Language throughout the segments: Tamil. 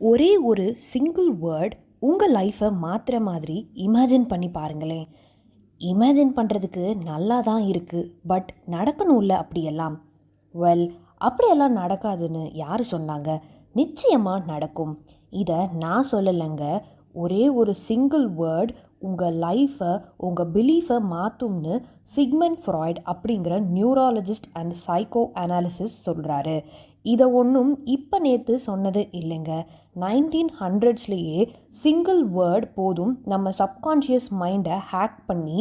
ஒரே ஒரு சிங்கிள் வேர்ட் உங்கள் லைஃப்பை மாற்றுற மாதிரி இமேஜின் பண்ணி பாருங்களேன். இமேஜின் பண்ணுறதுக்கு நல்லா தான் இருக்குது, பட் நடக்கணும்ல அப்படியெல்லாம். வெல், அப்படியெல்லாம் நடக்காதுன்னு யார் சொன்னாங்க? நிச்சயமாக நடக்கும். இதை நான் சொல்லலைங்க. ஒரே ஒரு சிங்கிள் வேர்ட் உங்கள் லைஃப்பை, உங்கள் பிலீஃபை மாற்றும்னு சிக்மண்ட் ஃப்ராய்ட் அப்படிங்கிற நியூராலஜிஸ்ட் அண்ட் சைக்கோ அனாலிசிஸ் சொல்கிறாரு. இதை ஒன்றும் இப்போ நேற்று சொன்னது இல்லைங்க. 1900ஸ்லேயே சிங்கிள் வேர்ட் போதும் நம்ம சப்கான்ஷியஸ் மைண்டை ஹேக் பண்ணி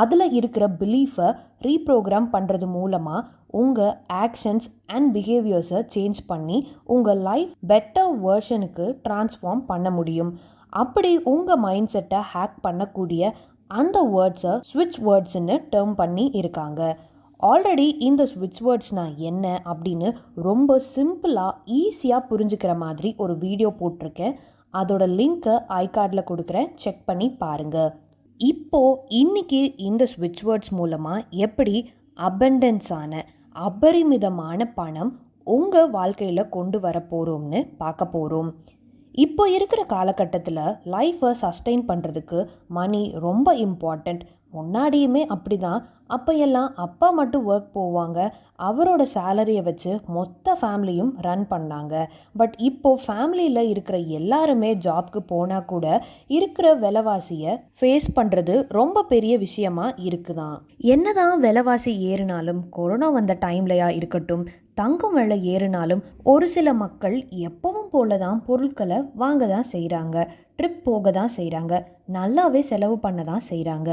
அதில் இருக்கிற பிலீஃபை ரீப்ரோக்ராம் பண்ணுறது மூலமாக உங்கள் ஆக்ஷன்ஸ் அண்ட் பிஹேவியர்ஸை சேஞ்ச் பண்ணி உங்கள் லைஃப் பெட்டர் வேர்ஷனுக்கு ட்ரான்ஸ்ஃபார்ம் பண்ண முடியும். அப்படி உங்கள் மைண்ட் செட்டை ஹேக் பண்ணக்கூடிய அந்த வேர்ட்ஸை ஸ்விட்ச் வேர்ட்ஸ்ன்னு டேர்ம் பண்ணி இருக்காங்க. ஆல்ரெடி இந்த ஸ்விட்ச் வேர்ட்ஸ்னால் என்ன அப்படின்னு ரொம்ப சிம்பிளாக ஈஸியாக புரிஞ்சுக்கிற மாதிரி ஒரு வீடியோ போட்டிருக்கேன். அதோட லிங்க்கை ஐகார்டில் கொடுக்குறேன், செக் பண்ணி பாருங்கள். இன்னைக்கு இந்த ஸ்விட்ச் வேர்ட்ஸ் மூலமாக எப்படி அபண்டன்ஸான அபரிமிதமான பணம் உங்கள் வாழ்க்கையில் கொண்டு வர போகிறோம்னு பார்க்க போகிறோம். இப்போ இருக்கிற காலகட்டத்தில் லைஃப்பை சஸ்டெயின் பண்ணுறதுக்கு மணி ரொம்ப இம்பார்ட்டண்ட். முன்னாடியுமே அப்படி தான். அப்போ எல்லாம் அப்பா மட்டும் ஒர்க் போவாங்க, அவரோட சேலரியை வச்சு மொத்த ஃபேமிலியும் ரன் பண்ணாங்க. பட் இப்போது ஃபேமிலியில் இருக்கிற எல்லாருமே ஜாப்க்கு போனால் கூட இருக்கிற விலைவாசியை ஃபேஸ் பண்ணுறது ரொம்ப பெரிய விஷயமா இருக்குதான். என்னதான் விலைவாசி ஏறினாலும், கொரோனா வந்த டைம்லையா இருக்கட்டும், தங்கம் விலை ஏறினாலும் ஒரு சில மக்கள் எப்பவும் போல தான் பொருட்களை வாங்க தான் செய்கிறாங்க, ட்ரிப் போக தான் செய்கிறாங்க, நல்லாவே செலவு பண்ண தான் செய்கிறாங்க.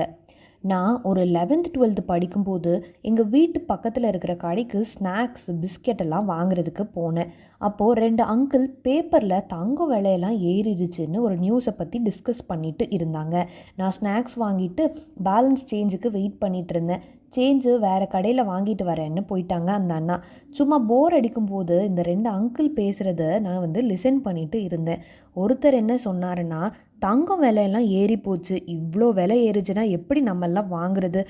நான் ஒரு 11th 12th படிக்கும்போது எங்கள் வீட்டு பக்கத்தில் இருக்கிற கடைக்கு ஸ்நாக்ஸ் பிஸ்கெட் எல்லாம் வாங்குறதுக்கு போனேன். அப்போது 2 அங்கிள் பேப்பரில் தங்கம் விலையெல்லாம் ஏறிடுச்சுன்னு ஒரு நியூஸை பற்றி டிஸ்கஸ் பண்ணிட்டு இருந்தாங்க. நான் ஸ்நாக்ஸ் வாங்கிட்டு பேலன்ஸ் சேஞ்சுக்கு வெயிட் பண்ணிகிட்டு இருந்தேன். சேஞ்சு வேறு கடையில் வாங்கிட்டு வரேன்னு போயிட்டாங்க அந்த அண்ணா. சும்மா போர் அடிக்கும்போது இந்த 2 அங்கிள் பேசுகிறத நான் லிசன் பண்ணிட்டு இருந்தேன். ஒருத்தர் என்ன சொன்னாருன்னா, தங்கம் விலையெல்லாம் ஏறி போச்சு, இவ்வளோ விலை ஏறிச்சுன்னா எப்படி நம்மெல்லாம் வாங்குறது,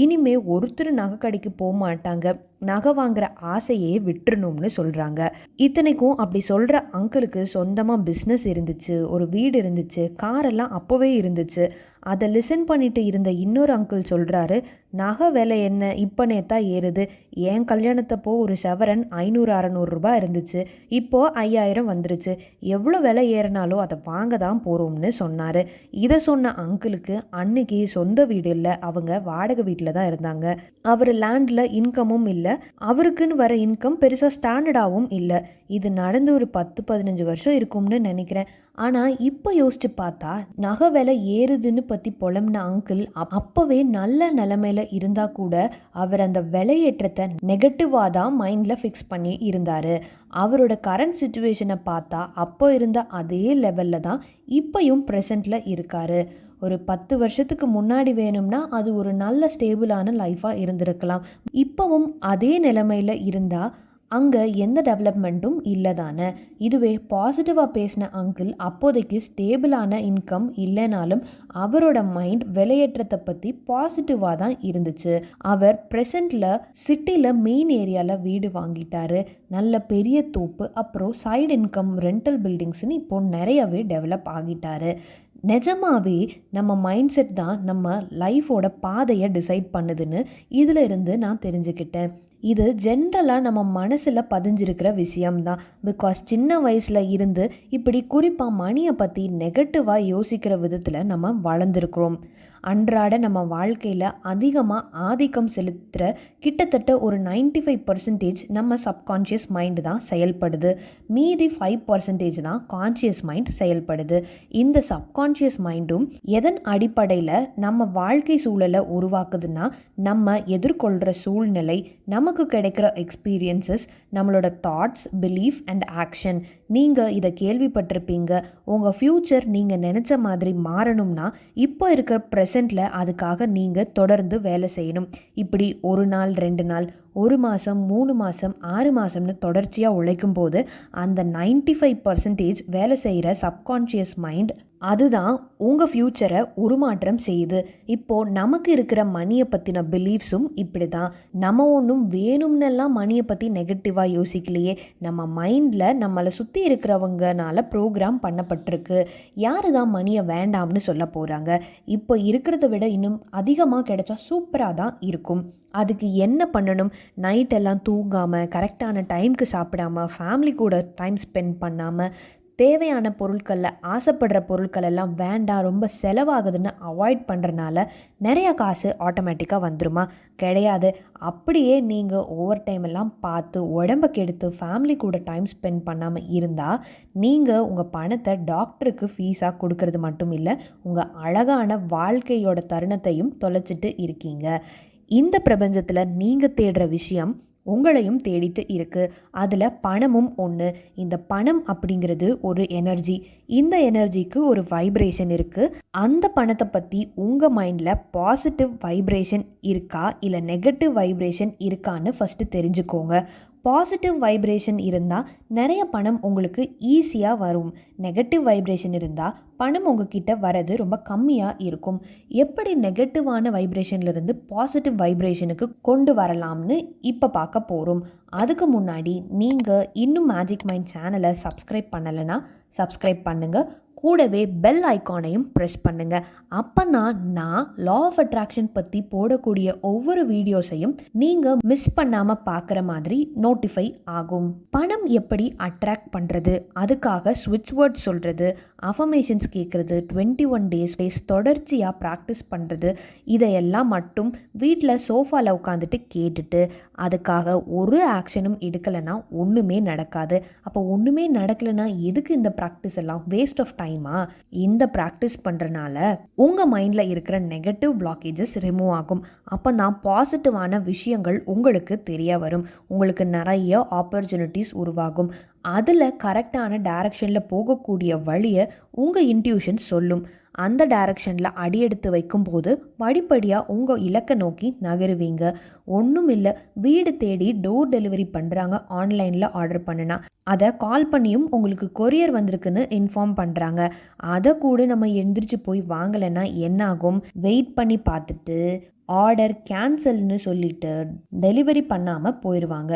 இனிமே ஒருத்தர் நகை கடைக்கு போக மாட்டாங்க, நகை வாங்குற ஆசையே விட்டுறணும்னு சொல்கிறாங்க. இத்தனைக்கும் அப்படி சொல்கிற அங்கிளுக்கு சொந்தமாக பிஸ்னஸ் இருந்துச்சு, ஒரு வீடு இருந்துச்சு, காரெல்லாம் அப்போவே இருந்துச்சு. அதை லிசன் பண்ணிட்டு இருந்த இன்னொரு அங்கிள் சொல்கிறாரு, நகை விலை என்ன இப்போ நேத்தா ஏறுது, என் கல்யாணத்தப்போ ஒரு சவரன் 500-600 ரூபாய் இருந்துச்சு, இப்போது 5000 வந்துருச்சு, எவ்வளோ விலை ஏறினாலும் அதை வாங்க தான் போகிறோம்னு சொன்னார். இதை சொன்ன அங்கிளுக்கு அன்னைக்கு சொந்த வீடு இல்லை, அவங்க வாடகை வீட்டில் தான் இருந்தாங்க. அவர் லேண்டில் இன்கமும் இல்லை, அவருக்குன்னு வர இன்கம் பெருசாக ஸ்டாண்டர்டாகவும் இல்லை. இது நடந்து ஒரு 10-15 வருஷம் இருக்கும்னு நினைக்கிறேன். ஆனால் இப்போ யோசிச்சு பார்த்தா நகை விலை ஏறுதுன்னு பற்றி புலம்புன அங்கிள் அப்போவே நல்ல நிலைமையில இருந்தால் கூட அவர் அந்த விலையேற்றத்தை நெகட்டிவாக தான் மைண்டில் ஃபிக்ஸ் பண்ணி இருந்தார். அவரோட கரண்ட் சுச்சுவேஷனை பார்த்தா அப்போ இருந்த அதே லெவலில் தான் இப்போயும் ப்ரெசண்ட்டில் இருக்கார். ஒரு 10 வருஷத்துக்கு முன்னாடி வேணும்னா அது ஒரு நல்ல ஸ்டேபிளான லைஃபாக இருந்திருக்கலாம். இப்போவும் அதே நிலைமையில் இருந்தால் அங்கே எந்த டெவலப்மெண்ட்டும் இல்லை தானே. இதுவே பாசிட்டிவாக பேசின அங்கிள் அப்போதைக்கு ஸ்டேபிளான இன்கம் இல்லைனாலும் அவரோட மைண்ட் விலையேற்றத்தை பற்றி பாசிட்டிவாக தான் இருந்துச்சு. அவர் ப்ரெசண்ட்டில் சிட்டியில் மெயின் ஏரியாவில் வீடு வாங்கிட்டாரு, நல்ல பெரிய தோப்பு, அப்புறம் சைடு இன்கம் ரெண்டல் பில்டிங்ஸ்னு இப்போ நிறையவே டெவலப் ஆகிட்டாரு. நிஜமாவே நம்ம மைண்ட் செட் தான் நம்ம லைஃபோட பாதையை டிசைட் பண்ணுதுன்னு இதில் இருந்து நான் தெரிஞ்சுக்கிட்டேன். இது ஜென்ரலாக நம்ம மனசில் பதிஞ்சிருக்கிற விஷயம்தான். பிகாஸ் சின்ன வயசில் இருந்து இப்படி குறிப்பாக மணியை பற்றி நெகட்டிவாக யோசிக்கிற விதத்தில் நம்ம வளர்ந்துருக்குறோம். அன்றாட நம்ம வாழ்க்கையில் அதிகமாக ஆதிக்கம் செலுத்துகிற கிட்டத்தட்ட ஒரு 95% நம்ம சப்கான்ஷியஸ் மைண்டு தான் செயல்படுது. மீதி 5% தான் கான்ஷியஸ் மைண்ட் செயல்படுது. இந்த சப்கான்ஷியஸ் மைண்டும் எதன் அடிப்படையில் நம்ம வாழ்க்கை சூழலை உருவாக்குதுன்னா, நம்ம எதிர்கொள்கிற சூழ்நிலை, நமக்கு கிடைக்கிற எக்ஸ்பீரியன்சஸ், நம்மளோட தாட்ஸ், பிலீஃப் அண்ட் ஆக்ஷன். நீங்கள் இதை கேள்விப்பட்டிருப்பீங்க, உங்கள் ஃப்யூச்சர் நீங்கள் நினச்ச மாதிரி மாறணும்னா இப்போ இருக்கிற ப்ரெசண்ட்டில் அதுக்காக நீங்கள் தொடர்ந்து வேலை செய்யணும். இப்படி 1 நாள் 2 நாள் 1 மாதம் 3 மாதம் 6 மாதம்னு தொடர்ச்சியாக உழைக்கும் போது அந்த 95% வேலை செய்கிற சப்கான்ஷியஸ் மைண்ட் அதுதான் உங்கள் ஃப்யூச்சரை உருமாற்றம் செய்யுது. இப்போது நமக்கு இருக்கிற மணியை பற்றின பிலீஃப்ஸும் இப்படி தான். நம்ம ஒன்றும் வேணும்னெல்லாம் மணியை பற்றி நெகட்டிவாக யோசிக்கலையே. நம்ம மைண்டில் நம்மளை சுற்றி இருக்கிறவங்கனால ப்ரோக்ராம் பண்ணப்பட்டிருக்கு. யார் தான் மணியை வேண்டாம்னு சொல்ல போகிறாங்க? இப்போ இருக்கிறத விட இன்னும் அதிகமாக கிடைச்சா சூப்பராக தான் இருக்கும். அதுக்கு என்ன பண்ணணும்? நைட்டெல்லாம் தூங்காமல், கரெக்டான டைமுக்கு சாப்பிடாமல், ஃபேமிலி கூட டைம் ஸ்பெண்ட் பண்ணாமல், தேவையான பொருட்களில் ஆசைப்படுற பொருட்கள் எல்லாம் வேண்டாம், ரொம்ப செலவாகுதுன்னு அவாய்ட் பண்ணுறனால நிறைய காசு ஆட்டோமேட்டிக்காக வந்துருமா? கிடையாது. அப்படியே நீங்கள் ஓவர் டைம் எல்லாம் பார்த்து உடம்பை கெடுத்து ஃபேமிலி கூட டைம் ஸ்பெண்ட் பண்ணாமல் இருந்தால் நீங்கள் உங்கள் பணத்தை டாக்டருக்கு ஃபீஸாக கொடுக்கறது மட்டும் இல்லை, உங்கள் அழகான வாழ்க்கையோட தருணத்தையும் தொலைச்சிட்டு இருக்கீங்க. இந்த பிரபஞ்சத்தில் நீங்கள் தேடுற விஷயம் உங்களையும் தேடிட்டு இருக்குது. அதில் பணமும் ஒன்று. இந்த பணம் அப்படிங்கிறது ஒரு எனர்ஜி. இந்த எனர்ஜிக்கு ஒரு வைப்ரேஷன் இருக்குது. அந்த பணத்தை பற்றி உங்கள் மைண்டில் பாசிட்டிவ் வைப்ரேஷன் இருக்கா இல்லை நெகட்டிவ் வைப்ரேஷன் இருக்கான்னு ஃபஸ்ட்டு தெரிஞ்சுக்கோங்க. பாசிட்டிவ் வைப்ரேஷன் இருந்தால் நிறைய பணம் உங்களுக்கு ஈஸியாக வரும். நெகட்டிவ் வைப்ரேஷன் இருந்தால் பணம் உங்ககிட்ட வரது ரொம்ப கம்மியாக இருக்கும். எப்படி நெகட்டிவான வைப்ரேஷன்லேருந்து பாசிட்டிவ் வைப்ரேஷனுக்கு கொண்டு வரலாம்னு இப்போ பார்க்க போகிறோம். அதுக்கு முன்னாடி நீங்கள் இன்னும் மேஜிக் மைண்ட் சேனலை சப்ஸ்கிரைப் பண்ணலைன்னா சப்ஸ்கிரைப் பண்ணுங்கள். கூடவே பெல் ஐக்கானையும் ப்ரெஸ் பண்ணுங்கள். அப்போ தான் நான் லா ஆஃப் அட்ராக்ஷன் பற்றி போடக்கூடிய ஒவ்வொரு வீடியோஸையும் நீங்கள் மிஸ் பண்ணாமல் பார்க்குற மாதிரி நோட்டிஃபை ஆகும். பணம் எப்படி அட்ராக்ட் பண்ணுறது? அதுக்காக ஸ்விட்ச் வேர்ட்ஸ் சொல்கிறது, அஃபர்மேஷன்ஸ் கேட்குறது, 21 days தொடர்ச்சியாக ப்ராக்டிஸ் பண்ணுறது, இதையெல்லாம் மட்டும் வீட்டில் சோஃபாவில் உட்காந்துட்டு கேட்டுட்டு அதுக்காக ஒரு ஆக்ஷனும் எடுக்கலைன்னா ஒன்றுமே நடக்காது. அப்போ ஒன்றுமே நடக்கலைன்னா எதுக்கு இந்த ப்ராக்டிஸ் எல்லாம்? Waste of time. இந்த ப்ராக்டிஸ் பண்ணுறனால உங்கள் மைண்டில் இருக்கிற நெகட்டிவ் பிளாக்கேஜஸ் ரிமூவ் ஆகும். அப்போ தான் பாசிட்டிவான விஷயங்கள் உங்களுக்கு தெரிய வரும். உங்களுக்கு நிறைய ஆப்பர்ச்சுனிட்டிஸ் உருவாகும். அதில் கரெக்டான டைரக்ஷனில் போகக்கூடிய வழியை உங்கள் இன்ட்யூஷன் சொல்லும். அந்த டைரக்ஷனில் அடியெடுத்து வைக்கும்போது படிப்படியாக உங்கள் இலக்கை நோக்கி நகருவீங்க. ஒன்றும் இல்லை, வீடு தேடி டோர் டெலிவரி பண்ணுறாங்க. ஆன்லைனில் ஆர்டர் பண்ணினா அதை கால் பண்ணியும் உங்களுக்கு கொரியர் வந்திருக்குன்னு இன்ஃபார்ம் பண்ணுறாங்க. அதை கூட நம்ம எழுந்திரிச்சு போய் வாங்கலைன்னா என்னாகும்? வெயிட் பண்ணி பார்த்துட்டு ஆர்டர் கேன்சல்னு சொல்லிட்டு டெலிவரி பண்ணாமல் போயிடுவாங்க.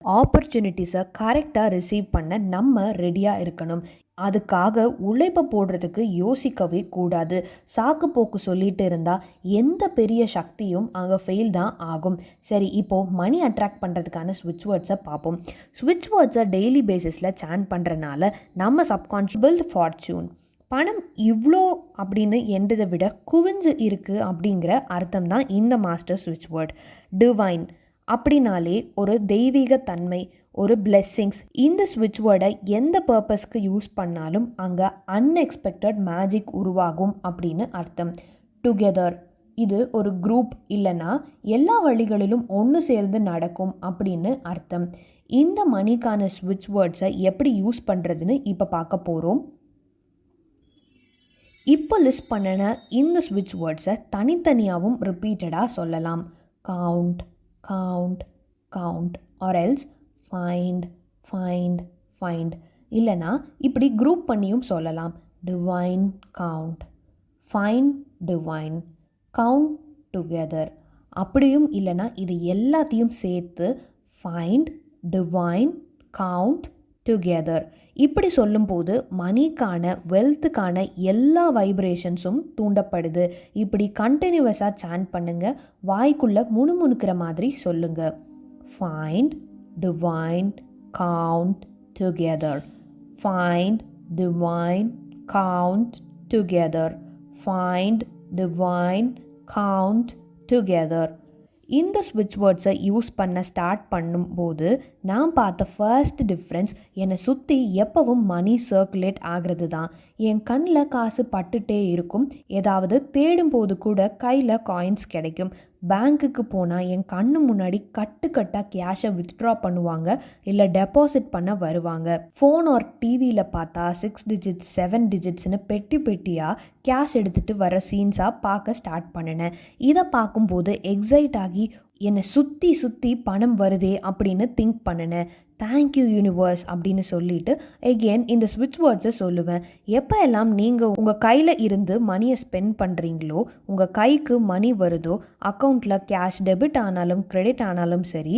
ஆப்பர்ச்சுனிட்டிஸை கரெக்டாக ரிசீவ் பண்ண நம்ம ரெடியாக இருக்கணும். அதுக்காக உழைப்பை போடுறதுக்கு யோசிக்கவே கூடாது. சாக்கு போக்கு சொல்லிட்டு இருந்தால் எந்த பெரிய சக்தியும் அங்கே ஃபெயில் தான் ஆகும். சரி, இப்போது மணி அட்ராக்ட் பண்ணுறதுக்கான ஸ்விட்ச் வேர்ட்ஸை பார்ப்போம். ஸ்விட்ச் வேர்ட்ஸை டெய்லி பேசிஸில் சேன் பண்ணுறனால நம்ம சப்கான்ஷியஸ் பில்ட் ஃபார்ச்சூன். பணம் இவ்வளோ அப்படின்னு என்றதை விட குவிஞ்சு இருக்குது அப்படிங்கிற அர்த்தம் தான் இந்த மாஸ்டர் ஸ்விட்ச் வேர்ட். டிவைன் அப்படின்னாலே ஒரு தெய்வீக தன்மை, ஒரு பிளெஸ்ஸிங்ஸ். இந்த ஸ்விட்ச் வேர்டை எந்த பர்பஸ்க்கு யூஸ் பண்ணாலும் அங்கே அன்எக்ஸ்பெக்டட் மேஜிக் உருவாகும் அப்படின்னு அர்த்தம். டுகெதர், இது ஒரு குரூப், இல்லைன்னா எல்லா வழிகளிலும் ஒன்று சேர்ந்து நடக்கும் அப்படின்னு அர்த்தம். இந்த மணிக்கான ஸ்விட்ச் வேர்ட்ஸை எப்படி யூஸ் பண்ணுறதுன்னு இப்போ பார்க்க போகிறோம். இப்போ லிஸ்ட் பண்ணின இந்த ஸ்விட்ச் வேர்ட்ஸை தனித்தனியாகவும் ரிப்பீட்டடாக சொல்லலாம். Count, count, count, or else find, find, find. இல்லைனா இப்படி குரூப் பண்ணியும் சொல்லலாம். Divine, count, find, divine, count together. அப்படியும் இல்லைனா இது எல்லாத்தையும் சேர்த்து ஃபைண்ட், டிவைன், கவுண்ட் டுகெதர். இப்படி சொல்லும்போது மணிக்கான, வெல்த்துக்கான எல்லா வைப்ரேஷன்ஸும் தூண்டப்படுது. இப்படி கண்டினியூவஸாக சாண்ட் பண்ணுங்கள். வாய்க்குள்ளே முணுமுணுக்கிற மாதிரி சொல்லுங்கள். Find, divine, count together. Find, divine, count together. Find, divine, count together. இந்த ஸ்விட்ச் வேர்ட்ஸை யூஸ் பண்ண ஸ்டார்ட் பண்ணும்போது நான் பார்த்த ஃபர்ஸ்ட் டிஃப்ரென்ஸ், என்னை சுற்றி எப்போவும் மணி சர்க்குலேட் ஆகிறது தான். என் கண்ணில் காசு பட்டுட்டே இருக்கும். ஏதாவது தேடும்போது கூட கையில் காயின்ஸ் கிடைக்கும். பேங்க்குக்கு போனால் என் கண்ணு முன்னாடி கட்டாக கேஷை வித்ட்ரா பண்ணுவாங்க, இல்லை டெபாசிட் பண்ண வருவாங்க. ஃபோன் ஆர் டிவியில் பார்த்தா 6 digits 7 digitsன்னு பெட்டியாக கேஷ் எடுத்துகிட்டு வர சீன்ஸாக பார்க்க ஸ்டார்ட் பண்ணினேன். இதை பார்க்கும்போது எக்ஸைட் ஆகி என்னை சுற்றி சுற்றி பணம் வருதே அப்படின்னு திங்க் பண்ணினேன். தேங்க்யூ யூனிவர்ஸ் அப்படின்னு சொல்லிட்டு எகெயின் இந்த ஸ்விட்ச் வேர்ட்ஸை சொல்லுவேன். எப்போ எல்லாம் நீங்கள் உங்கள் கையில் இருந்து மணியை ஸ்பெண்ட் பண்ணுறீங்களோ, உங்கள் கைக்கு மணி வருதோ, அக்கௌண்ட்டில் கேஷ் டெபிட் ஆனாலும் கிரெடிட் ஆனாலும் சரி,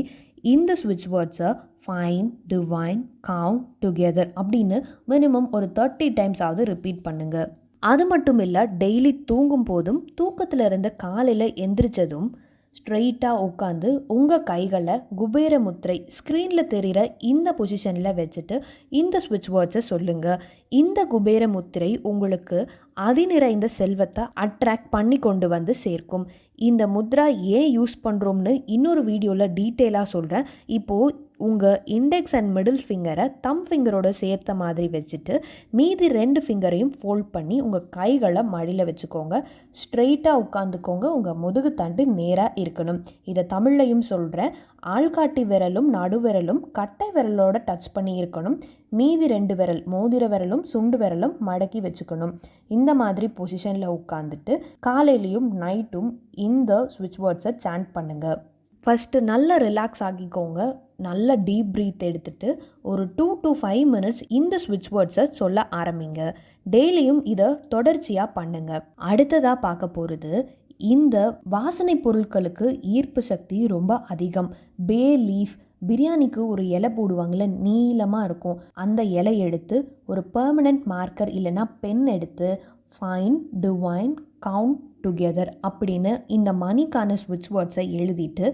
இந்த ஸ்விட்ச் வேர்ட்ஸை ஃபைன், டிவைன், கவுண்ட், டுகெதர் அப்படின்னு மினிமம் ஒரு 30 டைம்ஸாவது ரிப்பீட் பண்ணுங்கள். அது மட்டும் இல்லை, டெய்லி தூங்கும் போதும் தூக்கத்தில் இருந்து காலையில் எந்திரிச்சதும் ஸ்ட்ரெயிட்டாக உட்காந்து உங்கள் கைகளை குபேர முத்திரை ஸ்க்ரீனில் தெரிகிற இந்த பொசிஷனில் வச்சுட்டு இந்த ஸ்விட்ச் வேர்ட்ஸை சொல்லுங்கள். இந்த குபேர முத்திரை உங்களுக்கு அதிநிறைந்த செல்வத்தை அட்ராக்ட் பண்ணி கொண்டு வந்து சேர்க்கும். இந்த முத்ரா ஏன் யூஸ் பண்ணுறோம்னு இன்னொரு வீடியோவில் டீட்டெயிலாக சொல்கிறேன். இப்போது உங்கள் இண்டெக்ஸ் அண்ட் மிடில் ஃபிங்கரை தம் ஃபிங்கரோட சேர்த்த மாதிரி வச்சுட்டு மீதி 2 ஃபிங்கரையும் ஃபோல்ட் பண்ணி உங்கள் கைகளை மடியில் வச்சுக்கோங்க. ஸ்ட்ரெயிட்டாக உட்காந்துக்கோங்க. உங்கள் முதுகு தண்டு நேராக இருக்கணும். இதை தமிழ்லையும் சொல்கிறேன். ஆள்காட்டி விரலும் நடுவிரலும் கட்டை விரலோட டச் பண்ணி இருக்கணும். மீதி 2 விரல் மோதிர விரலும் சுண்டு விரலும் மடக்கி வச்சுக்கணும். இந்த மாதிரி பொசிஷனில் உட்காந்துட்டு காலையிலையும் நைட்டும் இந்த ஸ்விட்ச் வேர்ட்ஸை சாண்ட் பண்ணுங்கள். ஃபஸ்ட்டு நல்லா ரிலாக்ஸ் ஆகிக்கோங்க. நல்ல டீப் ப்ரீத் எடுத்துகிட்டு ஒரு 2 to 5 minutes இந்த ஸ்விட்ச் வேர்ட்ஸை சொல்ல ஆரம்பிங்க. டெய்லியும் இதை தொடர்ச்சியாக பண்ணுங்கள். அடுத்ததாக பார்க்க போகிறது, இந்த வாசனை பொருட்களுக்கு ஈர்ப்பு சக்தி ரொம்ப அதிகம். பே லீஃப், பிரியாணிக்கு ஒரு இலை போடுவாங்கள்ல, நீளமாக இருக்கும். அந்த இலை எடுத்து ஒரு பெர்மனண்ட் மார்க்கர் இல்லைன்னா பென் எடுத்து ஃபைன், டிவைன், கவுண்ட், டுகெதர் அப்படின்னு இந்த மணிக்கான ஸ்விட்ச் வேர்ட்ஸை எழுதிட்டு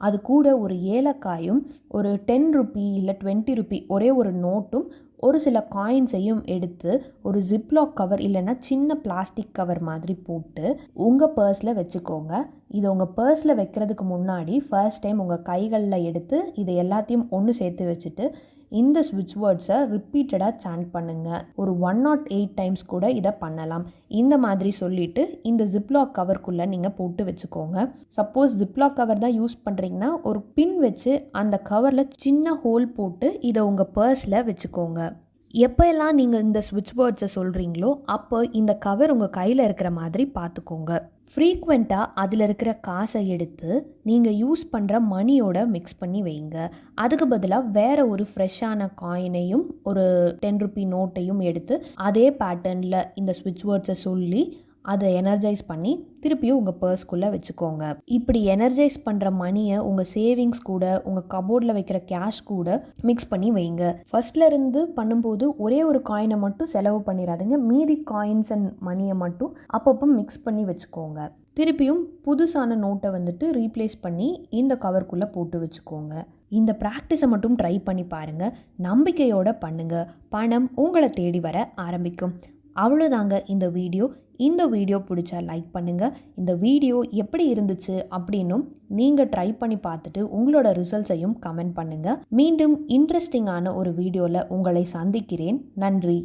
அது கூட ஒரு ஏலக்காயும் ஒரு 10 ரூபி இல்லை 20 ரூபி ஒரே ஒரு நோட்டும் ஒரு சில காயின்ஸையும் எடுத்து ஒரு ஜிப்லாக் கவர் இல்லைன்னா சின்ன பிளாஸ்டிக் கவர் மாதிரி போட்டு உங்கள் பர்ஸில் வச்சுக்கோங்க. இது உங்கள் பர்ஸில் வைக்கிறதுக்கு முன்னாடி ஃபர்ஸ்ட் டைம் உங்கள் கைகளில் எடுத்து இதை எல்லாத்தையும் ஒன்று சேர்த்து வச்சுட்டு இந்த ஸ்விட்ச் வேர்ட்ஸை ரிப்பீட்டடாக சாண்ட் பண்ணுங்கள். ஒரு 108 டைம்ஸ் கூட இதை பண்ணலாம். இந்த மாதிரி சொல்லிவிட்டு இந்த ஜிப்லாக் கவருக்குள்ளே நீங்கள் போட்டு வச்சுக்கோங்க. சப்போஸ் ஜிப்லாக் கவர் தான் யூஸ் பண்ணுறீங்கன்னா ஒரு பின் வச்சு அந்த கவரில் சின்ன ஹோல் போட்டு இதை உங்கள் பர்ஸில் வச்சுக்கோங்க. எப்போ எல்லாம் நீங்கள் இந்த ஸ்விட்ச் வேர்ட்ஸை சொல்கிறீங்களோ அப்போ இந்த கவர் உங்கள் கையில் இருக்கிற மாதிரி பார்த்துக்கோங்க. ஃப்ரீக்வெண்ட்டாக அதில் இருக்கிற காசை எடுத்து நீங்கள் யூஸ் பண்ணுற மணியோட மிக்ஸ் பண்ணி வைங்க. அதுக்கு பதிலாக வேறு ஒரு ஃப்ரெஷ்ஷான காயினையும் ஒரு 10 ரூபி நோட்டையும் எடுத்து அதே பேட்டர்னில் இந்த ஸ்விட்ச் வேர்ட்ஸை சொல்லி அதை எனர்ஜைஸ் பண்ணி திருப்பியும் உங்கள் பர்ஸ்குள்ளே வச்சுக்கோங்க. இப்படி எனர்ஜைஸ் பண்ணுற மணியை உங்கள் சேவிங்ஸ் கூட உங்கள் கபோர்டில் வைக்கிற கேஷ் கூட மிக்ஸ் பண்ணி வைங்க. ஃபர்ஸ்ட்லேருந்து பண்ணும்போது ஒரே ஒரு காயினை மட்டும் செலவு பண்ணிடாதீங்க. மீதி காயின்ஸ் அண்ட் மணியை மட்டும் அப்பப்போ மிக்ஸ் பண்ணி வச்சுக்கோங்க. திருப்பியும் புதுசான நோட்டை வந்துட்டு ரீப்ளேஸ் பண்ணி இந்த கவருக்குள்ளே போட்டு வச்சுக்கோங்க. இந்த ப்ராக்டிஸை மட்டும் ட்ரை பண்ணி பாருங்கள். நம்பிக்கையோடு பண்ணுங்கள். பணம் உங்களை தேடி வர ஆரம்பிக்கும். அவ்வளோதாங்க இந்த வீடியோ. இந்த வீடியோ பிடிச்சா லைக் பண்ணுங்கள். இந்த வீடியோ எப்படி இருந்துச்சு அப்படின்னும் நீங்கள் ட்ரை பண்ணி பார்த்துட்டு உங்களோட ரிசல்ட்ஸையும் கமெண்ட் பண்ணுங்கள். மீண்டும் இன்ட்ரெஸ்டிங்கான ஒரு வீடியோவில் உங்களை சந்திக்கிறேன். நன்றி.